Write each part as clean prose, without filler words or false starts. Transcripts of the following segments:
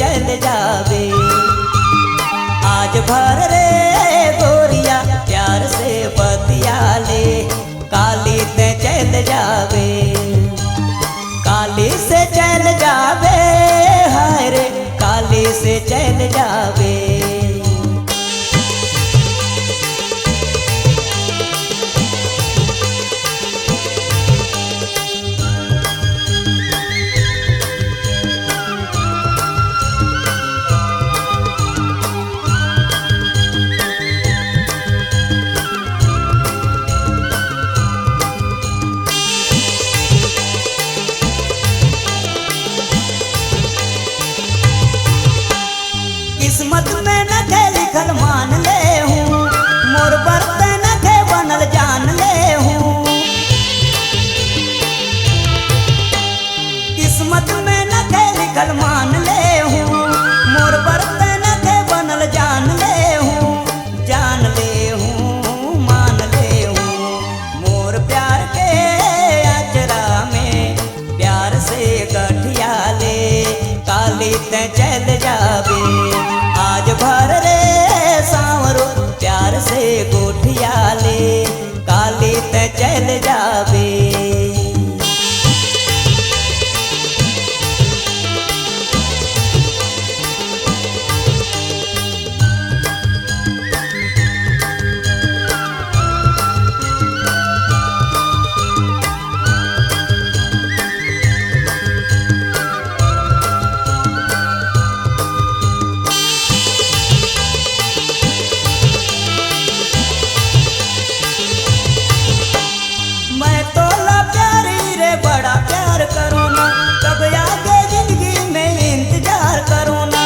चल जावे। आज भर रे गोरिया प्यार से बतिया ले, काली ते चल जावे। काली से चल जावे, हाय रे काली से चल जावे। किस्मत में न थे लिखल मान ले हूँ, मोर बर्त न थे बनल जान ले हूँ। किस्मत में न थे लिखल मान ले हूँ, मोर बर्त न थे बनल जान ले हूँ। जान ले हूँ मान ले हूँ, मोर प्यार के अजरा में प्यार से गठिया ले, काली ते चल जावे। आज भर रे सांवरो प्यार से गोठिया ले, काली ते चल जावे। मैं तो ला प्यारी रे बड़ा प्यार करो ना, कब आगे जिंदगी में इंतजार करो ना।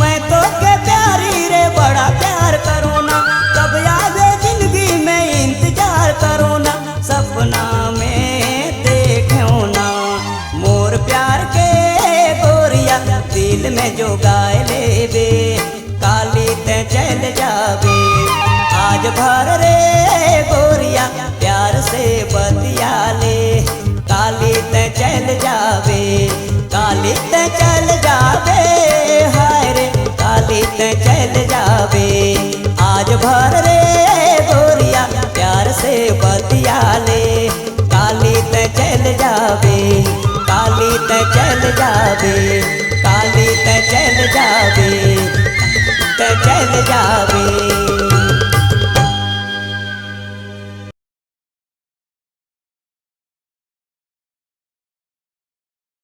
मैं तो के प्यारी रे बड़ा प्यार करो ना, कब आगे जिंदगी में इंतजार करो ना। सपना में देखो ना मोर प्यार के गोरिया, दिल में जो गाय ले बे, काली ते चल जावे। आज भर रे गोरिया प्यार से बतिया ले, काली ते चल जावे। काली ते चल जावे, हाय रे काली ते चल जावे। आज भर रे गोरिया प्यार से बतिया ले, काली ते चल जावे। काली ते चल जावे, काली ते चल जावे, ते चल जावे।